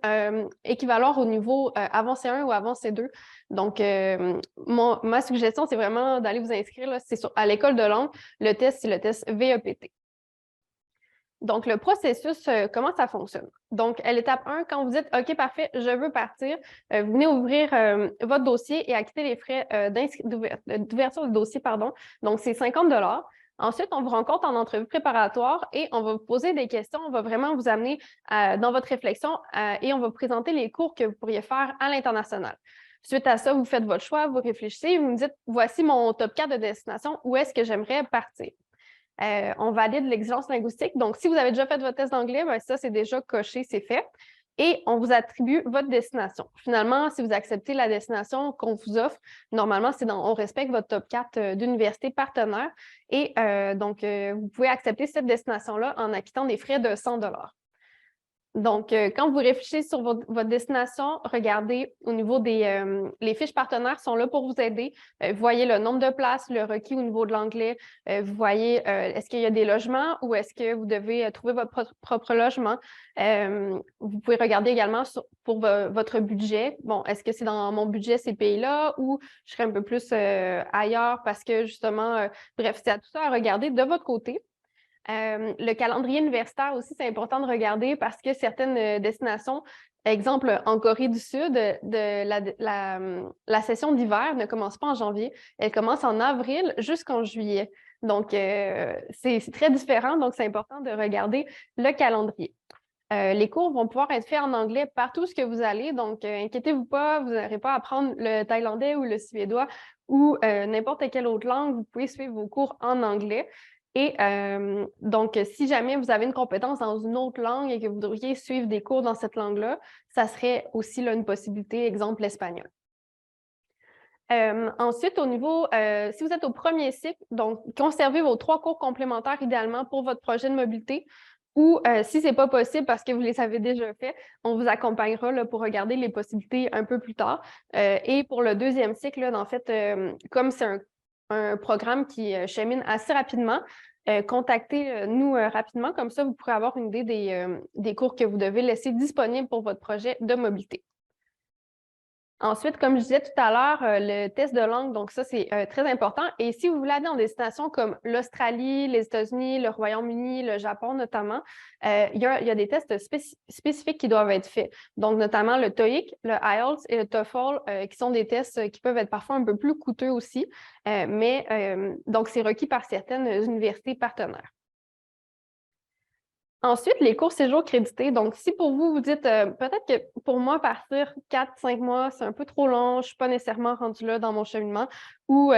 équivaloir au niveau avancé 1 ou avancé 2. Donc, ma suggestion, c'est vraiment d'aller vous inscrire. Là, c'est à l'école de langue. Le test, c'est le test VEPT. Donc, le processus, comment ça fonctionne? Donc, à l'étape 1, quand vous dites « OK, parfait, je veux partir », vous venez ouvrir votre dossier et acquitter les frais d'ouverture de dossier, pardon. Donc, c'est 50 $. Ensuite, on vous rencontre en entrevue préparatoire et on va vous poser des questions. On va vraiment vous amener dans votre réflexion et on va vous présenter les cours que vous pourriez faire à l'international. Suite à ça, vous faites votre choix, vous réfléchissez, vous me dites « Voici mon top 4 de destination, où est-ce que j'aimerais partir? » On valide l'exigence linguistique. Donc, si vous avez déjà fait votre test d'anglais, ça, c'est déjà coché, c'est fait. Et on vous attribue votre destination. Finalement, si vous acceptez la destination qu'on vous offre, normalement, on respecte votre top 4 d'université partenaire. Et donc, vous pouvez accepter cette destination-là en acquittant des frais de 100 $. Donc, quand vous réfléchissez sur votre destination, regardez au niveau les fiches partenaires sont là pour vous aider. Vous voyez le nombre de places, le requis au niveau de l'anglais. Vous voyez, est-ce qu'il y a des logements ou est-ce que vous devez trouver votre propre logement? Vous pouvez regarder également pour votre budget. Bon, est-ce que c'est dans mon budget ces pays-là ou je serais un peu plus ailleurs parce que justement, bref, c'est à tout ça à regarder de votre côté. Le calendrier universitaire aussi, c'est important de regarder parce que certaines destinations, exemple en Corée du Sud, la session d'hiver ne commence pas en janvier, elle commence en avril jusqu'en juillet. Donc, c'est très différent, donc c'est important de regarder le calendrier. Les cours vont pouvoir être faits en anglais partout où vous allez, donc inquiétez-vous pas, vous n'aurez pas à apprendre le thaïlandais ou le suédois ou n'importe quelle autre langue, vous pouvez suivre vos cours en anglais. Et donc, si jamais vous avez une compétence dans une autre langue et que vous devriez suivre des cours dans cette langue-là, ça serait aussi là, une possibilité, exemple l'espagnol. Ensuite, au niveau, si vous êtes au premier cycle, donc conservez vos 3 cours complémentaires idéalement pour votre projet de mobilité ou si ce n'est pas possible parce que vous les avez déjà fait, on vous accompagnera là, pour regarder les possibilités un peu plus tard. Et pour le deuxième cycle, là, en fait, comme c'est un programme qui chemine assez rapidement, contactez-nous rapidement, comme ça vous pourrez avoir une idée des cours que vous devez laisser disponibles pour votre projet de mobilité. Ensuite, comme je disais tout à l'heure, le test de langue, donc ça, c'est très important. Et si vous voulez aller dans des destinations comme l'Australie, les États-Unis, le Royaume-Uni, le Japon notamment, il y a des tests spécifiques qui doivent être faits. Donc, notamment le TOEIC, le IELTS et le TOEFL, qui sont des tests qui peuvent être parfois un peu plus coûteux aussi. Donc, c'est requis par certaines universités partenaires. Ensuite, les cours séjours crédités. Donc, si pour vous, vous dites peut-être que pour moi, partir 4-5 mois, c'est un peu trop long, je ne suis pas nécessairement rendue là dans mon cheminement ou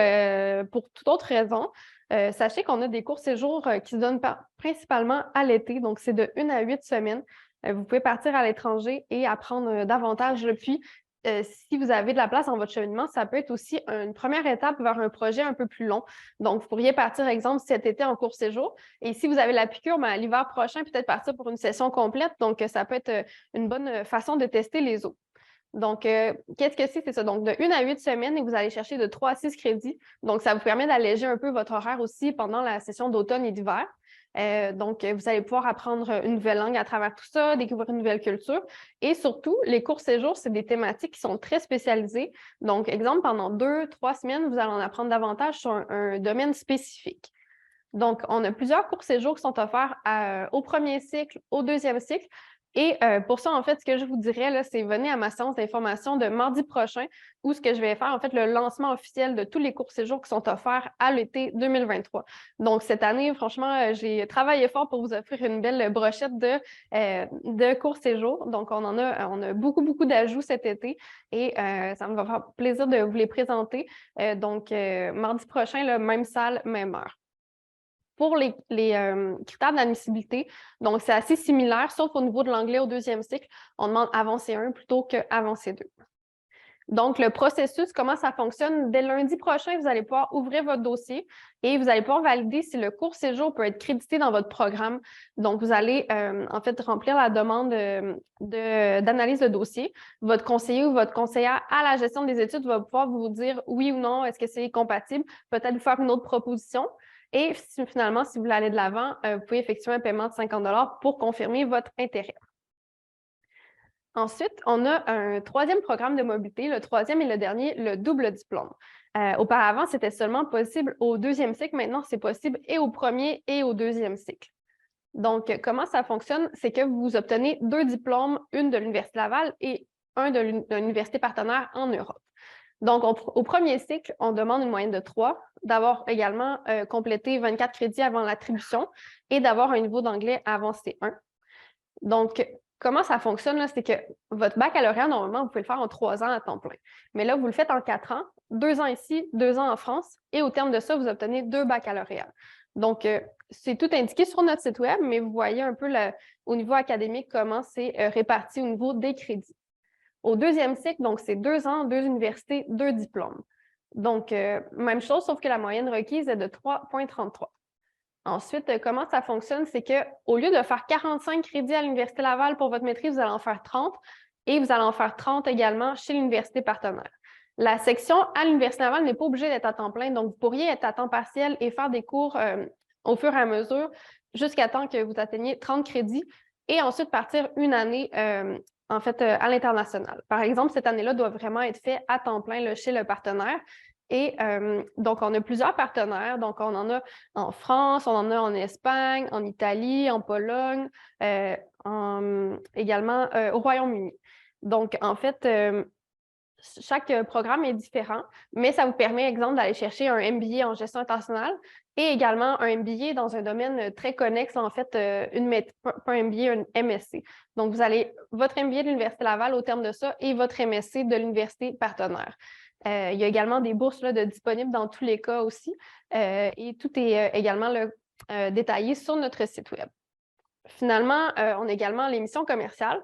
pour toute autre raison, sachez qu'on a des cours séjours qui se donnent principalement à l'été. Donc, c'est de 1 à 8 semaines. Vous pouvez partir à l'étranger et apprendre davantage. Puis, si vous avez de la place dans votre cheminement, ça peut être aussi une première étape vers un projet un peu plus long. Donc, vous pourriez partir, exemple, cet été en cours séjour. Et si vous avez la piqûre, l'hiver prochain, peut-être partir pour une session complète. Donc, ça peut être une bonne façon de tester les eaux. Donc, qu'est-ce que c'est? C'est ça. Donc, de 1 à 8 semaines et vous allez chercher de 3 à 6 crédits. Donc, ça vous permet d'alléger un peu votre horaire aussi pendant la session d'automne et d'hiver. Donc, vous allez pouvoir apprendre une nouvelle langue à travers tout ça, découvrir une nouvelle culture. Et surtout, les cours séjours, c'est des thématiques qui sont très spécialisées. Donc, exemple, pendant 2-3 semaines, vous allez en apprendre davantage sur un domaine spécifique. Donc, on a plusieurs cours séjours qui sont offerts au premier cycle, au deuxième cycle. Et pour ça, en fait, ce que je vous dirais, là, c'est venez à ma séance d'information de mardi prochain où ce que je vais faire, en fait, le lancement officiel de tous les cours séjours qui sont offerts à l'été 2023. Donc, cette année, franchement, j'ai travaillé fort pour vous offrir une belle brochette de cours séjours. Donc, on a beaucoup, beaucoup d'ajouts cet été et ça me va faire plaisir de vous les présenter. Donc, mardi prochain, là, même salle, même heure. Pour les critères d'admissibilité, donc c'est assez similaire, sauf au niveau de l'anglais au deuxième cycle, on demande avancé 1 plutôt qu'avancé 2. Donc, le processus, comment ça fonctionne? Dès lundi prochain, vous allez pouvoir ouvrir votre dossier et vous allez pouvoir valider si le cours séjour peut être crédité dans votre programme. Donc, vous allez en fait remplir la demande d'analyse de dossier. Votre conseiller ou votre conseillère à la gestion des études va pouvoir vous dire oui ou non, est-ce que c'est compatible, peut-être vous faire une autre proposition. Et finalement, si vous voulez aller de l'avant, vous pouvez effectuer un paiement de 50 $ pour confirmer votre intérêt. Ensuite, on a un troisième programme de mobilité, le troisième et le dernier, le double diplôme. Auparavant, c'était seulement possible au deuxième cycle. Maintenant, c'est possible et au premier et au deuxième cycle. Donc, comment ça fonctionne? C'est que vous obtenez 2 diplômes, une de l'Université Laval et un de l'université partenaire en Europe. Donc, au premier cycle, on demande une moyenne de 3, d'avoir également complété 24 crédits avant l'attribution et d'avoir un niveau d'anglais avancé 1. Donc, comment ça fonctionne? C'est que votre baccalauréat, normalement, vous pouvez le faire en 3 ans à temps plein. Mais là, vous le faites en 4 ans, 2 ans ici, 2 ans en France, et au terme de ça, vous obtenez 2 baccalauréats. Donc, c'est tout indiqué sur notre site web, mais vous voyez un peu au niveau académique comment c'est réparti au niveau des crédits. Au deuxième cycle, donc c'est 2 ans, 2 universités, 2 diplômes. Donc, même chose, sauf que la moyenne requise est de 3,33. Ensuite, comment ça fonctionne, c'est qu'au lieu de faire 45 crédits à l'Université Laval pour votre maîtrise, vous allez en faire 30 et vous allez en faire 30 également chez l'université partenaire. La section à l'Université Laval n'est pas obligée d'être à temps plein, donc vous pourriez être à temps partiel et faire des cours au fur et à mesure jusqu'à temps que vous atteigniez 30 crédits et ensuite partir une année à l'international. Par exemple, cette année-là doit vraiment être faite à temps plein là, chez le partenaire. Et donc, on a plusieurs partenaires. Donc, on en a en France, on en a en Espagne, en Italie, en Pologne, également au Royaume-Uni. Donc, en fait, chaque programme est différent, mais ça vous permet, exemple, d'aller chercher un MBA en gestion internationale et également un MBA dans un domaine très connexe, en fait, pas un MBA, un MSc. Donc, vous allez votre MBA de l'Université Laval au terme de ça et votre MSc de l'université partenaire. Il y a également des bourses là, disponibles dans tous les cas aussi et tout est également détaillé sur notre site Web. Finalement, on a également l'émission commerciale.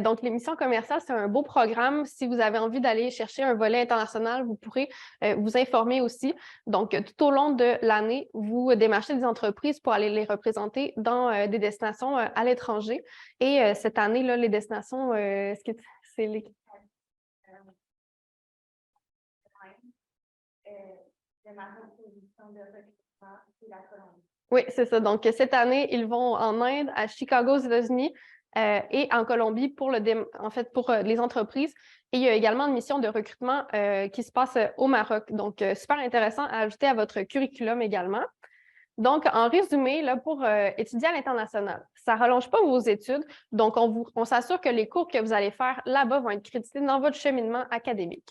Donc, l'émission commerciale, c'est un beau programme. Si vous avez envie d'aller chercher un volet international, vous pourrez vous informer aussi. Donc, tout au long de l'année, vous démarchez des entreprises pour aller les représenter dans des destinations à l'étranger. Et cette année, là, les destinations, est-ce que c'est les... Oui, c'est ça. Donc, cette année, ils vont en Inde, à Chicago, aux États-Unis et en Colombie pour les entreprises. Et il y a également une mission de recrutement qui se passe au Maroc. Donc, super intéressant à ajouter à votre curriculum également. Donc, en résumé, là, pour étudier à l'international, ça ne rallonge pas vos études. Donc, on s'assure que les cours que vous allez faire là-bas vont être crédités dans votre cheminement académique.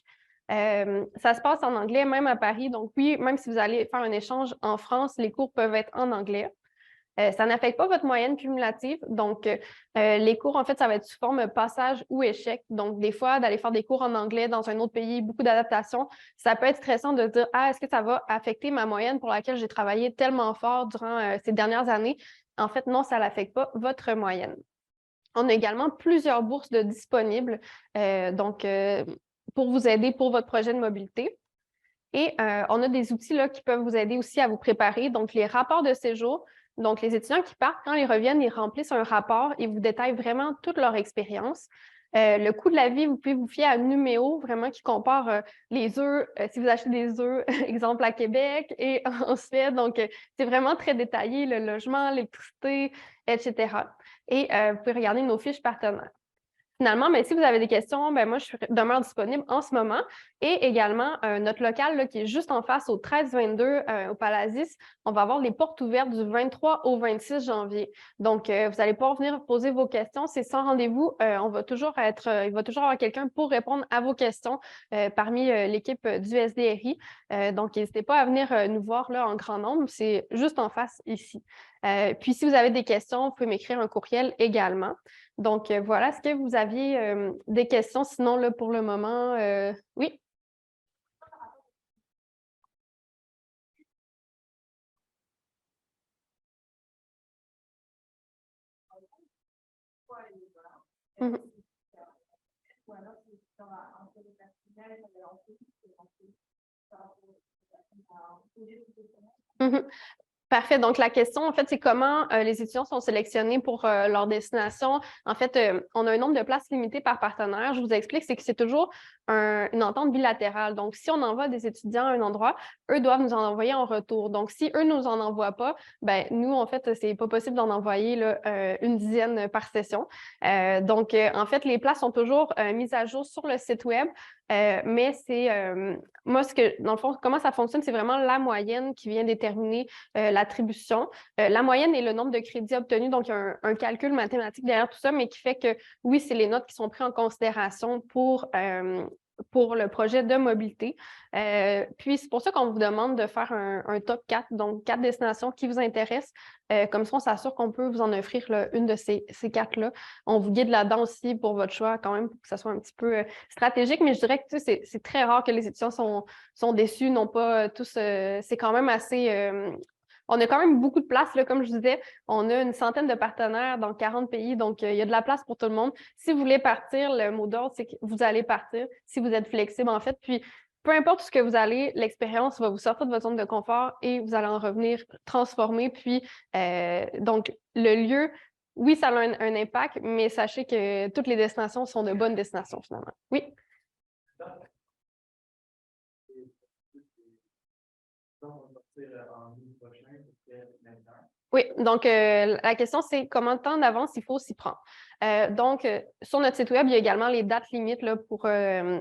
Ça se passe en anglais, même à Paris. Donc, oui, même si vous allez faire un échange en France, les cours peuvent être en anglais. Ça n'affecte pas votre moyenne cumulative. Donc, les cours, en fait, ça va être sous forme passage ou échec. Donc, des fois, d'aller faire des cours en anglais dans un autre pays, beaucoup d'adaptation, ça peut être stressant de dire « Ah, est-ce que ça va affecter ma moyenne pour laquelle j'ai travaillé tellement fort durant ces dernières années? » En fait, non, ça n'affecte pas votre moyenne. On a également plusieurs bourses disponibles. Pour vous aider pour votre projet de mobilité. Et on a des outils là, qui peuvent vous aider aussi à vous préparer. Donc, les rapports de séjour. Donc, les étudiants qui partent, quand ils reviennent, ils remplissent un rapport et vous détaillent vraiment toute leur expérience. Le coût de la vie, vous pouvez vous fier à Numéo, vraiment qui compare les œufs, si vous achetez des œufs, exemple à Québec et en Suède. Donc, c'est vraiment très détaillé, le logement, l'électricité, etc. Et vous pouvez regarder nos fiches partenaires. Finalement, mais si vous avez des questions, moi, je demeure disponible en ce moment. Et également, notre local là, qui est juste en face au 1322 au Palasis, on va avoir les portes ouvertes du 23 au 26 janvier. Donc, vous allez pouvoir venir poser vos questions. C'est sans rendez-vous. Il va toujours avoir quelqu'un pour répondre à vos questions parmi l'équipe du SDRI. Donc, n'hésitez pas à venir nous voir là, en grand nombre. C'est juste en face ici. Puis, si vous avez des questions, vous pouvez m'écrire un courriel également. Donc, voilà, est-ce que vous aviez des questions? Sinon, là, pour le moment, oui? Mm-hmm. Mm-hmm. Parfait. Donc, la question, en fait, c'est comment les étudiants sont sélectionnés pour leur destination. En fait, on a un nombre de places limitées par partenaire. Je vous explique, c'est que c'est toujours une entente bilatérale. Donc, si on envoie des étudiants à un endroit, eux doivent nous en envoyer en retour. Donc, si eux ne nous en envoient pas, nous, en fait, c'est pas possible d'en envoyer là, une dizaine par session. Donc, en fait, les places sont toujours mises à jour sur le site Web. Mais c'est moi, dans le fond, comment ça fonctionne, c'est vraiment la moyenne qui vient déterminer l'attribution. La moyenne est le nombre de crédits obtenus, donc il y a un calcul mathématique derrière tout ça, mais qui fait que oui, c'est les notes qui sont prises en considération pour le projet de mobilité. Puis, c'est pour ça qu'on vous demande de faire un top 4, donc 4 destinations qui vous intéressent. Comme ça, on s'assure qu'on peut vous en offrir là, une de ces 4-là. On vous guide là-dedans aussi pour votre choix, quand même, pour que ça soit un petit peu stratégique, mais je dirais que c'est très rare que les étudiants sont déçus, non pas tous. C'est quand même assez... on a quand même beaucoup de place, là, comme je disais. On a une centaine de partenaires dans 40 pays, donc il y a de la place pour tout le monde. Si vous voulez partir, le mot d'ordre, c'est que vous allez partir si vous êtes flexible, en fait. Puis, peu importe ce que vous allez, l'expérience va vous sortir de votre zone de confort et vous allez en revenir transformé. Puis, donc, le lieu, oui, ça a un impact, mais sachez que toutes les destinations sont de bonnes destinations, finalement. Oui? Oui, donc la question, c'est combien de temps d'avance il faut s'y prendre. Donc, sur notre site web, il y a également les dates limites là,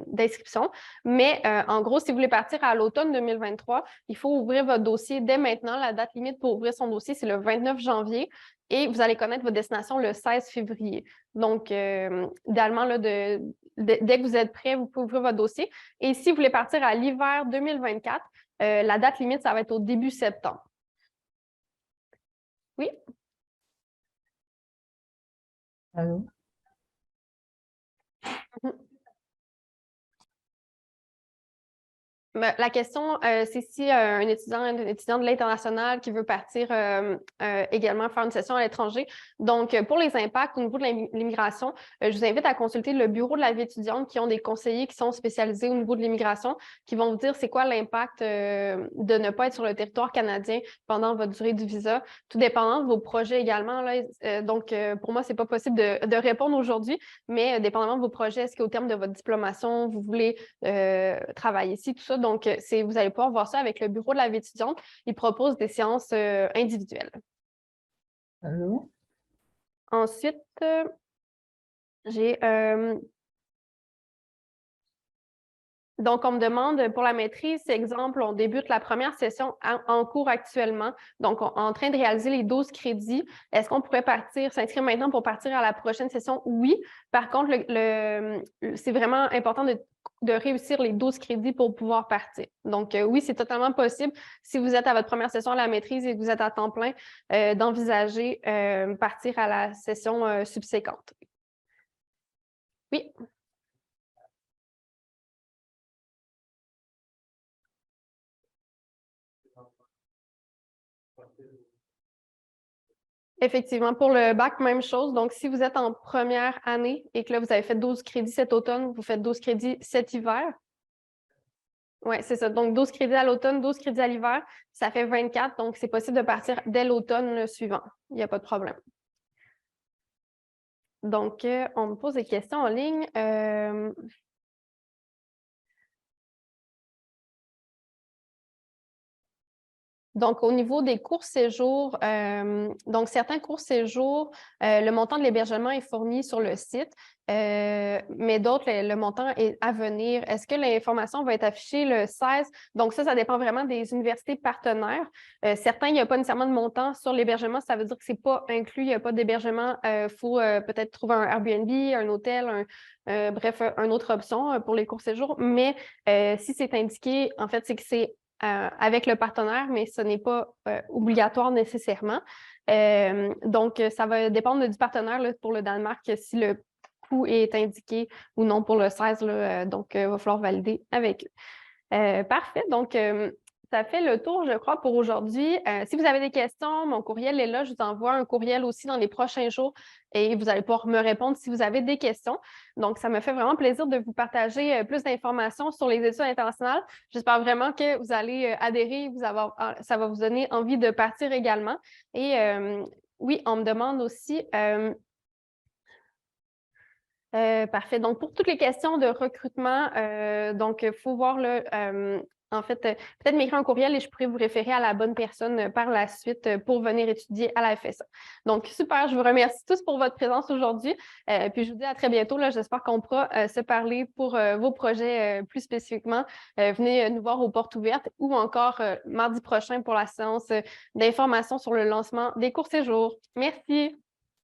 d'inscription. Mais en gros, si vous voulez partir à l'automne 2023, il faut ouvrir votre dossier dès maintenant. La date limite pour ouvrir son dossier, c'est le 29 janvier et vous allez connaître votre destination le 16 février. Donc, idéalement, là, dès que vous êtes prêt, vous pouvez ouvrir votre dossier. Et si vous voulez partir à l'hiver 2024, la date limite, ça va être au début septembre. Oui? Allô? La question, c'est si un étudiant de l'international qui veut partir également faire une session à l'étranger. Donc, pour les impacts au niveau de l'immigration, je vous invite à consulter le bureau de la vie étudiante qui ont des conseillers qui sont spécialisés au niveau de l'immigration, qui vont vous dire c'est quoi l'impact de ne pas être sur le territoire canadien pendant votre durée du visa, tout dépendant de vos projets également. Là, donc, pour moi, c'est pas possible de répondre aujourd'hui, mais dépendamment de vos projets, est-ce qu'au terme de votre diplomation, vous voulez travailler ici, tout ça. Donc, vous allez pouvoir voir ça avec le bureau de la vie étudiante. Ils proposent des séances individuelles. Allô? Ensuite, j'ai... Donc, on me demande pour la maîtrise, exemple, on débute la première session en cours actuellement. Donc, en train de réaliser les 12 crédits. Est-ce qu'on pourrait s'inscrire maintenant pour partir à la prochaine session? Oui. Par contre, c'est vraiment important de réussir les 12 crédits pour pouvoir partir. Donc, oui, c'est totalement possible, si vous êtes à votre première session à la maîtrise et que vous êtes à temps plein, d'envisager partir à la session subséquente. Oui. Effectivement, pour le bac, même chose. Donc, si vous êtes en première année et que là, vous avez fait 12 crédits cet automne, vous faites 12 crédits cet hiver. Oui, c'est ça. Donc, 12 crédits à l'automne, 12 crédits à l'hiver, ça fait 24. Donc, c'est possible de partir dès l'automne suivant. Il n'y a pas de problème. Donc, on me pose des questions en ligne. Donc, au niveau des courts séjours, donc certains courts séjours, le montant de l'hébergement est fourni sur le site, mais d'autres, le montant est à venir. Est-ce que l'information va être affichée le 16? Donc, ça dépend vraiment des universités partenaires. Certains, il n'y a pas nécessairement de montant sur l'hébergement, ça veut dire que ce n'est pas inclus, il n'y a pas d'hébergement. Il faut peut-être trouver un Airbnb, un hôtel, bref, une autre option pour les courts séjours. Mais si c'est indiqué, en fait, c'est que c'est avec le partenaire, mais ce n'est pas obligatoire nécessairement. Donc, ça va dépendre du partenaire là, pour le Danemark, si le coût est indiqué ou non pour le 16. Là, donc, il va falloir valider avec eux. Parfait. Donc, ça fait le tour, je crois, pour aujourd'hui. Si vous avez des questions, mon courriel est là. Je vous envoie un courriel aussi dans les prochains jours et vous allez pouvoir me répondre si vous avez des questions. Donc, ça me fait vraiment plaisir de vous partager plus d'informations sur les études internationales. J'espère vraiment que vous allez adhérer, ça va vous donner envie de partir également. Et oui, on me demande aussi... parfait. Donc, pour toutes les questions de recrutement, donc, il faut voir là, en fait, peut-être m'écrire un courriel et je pourrais vous référer à la bonne personne par la suite pour venir étudier à la FSA. Donc, super, je vous remercie tous pour votre présence aujourd'hui. Puis, je vous dis à très bientôt. J'espère qu'on pourra se parler pour vos projets plus spécifiquement. Venez nous voir aux portes ouvertes ou encore mardi prochain pour la séance d'information sur le lancement des courts séjours. Merci.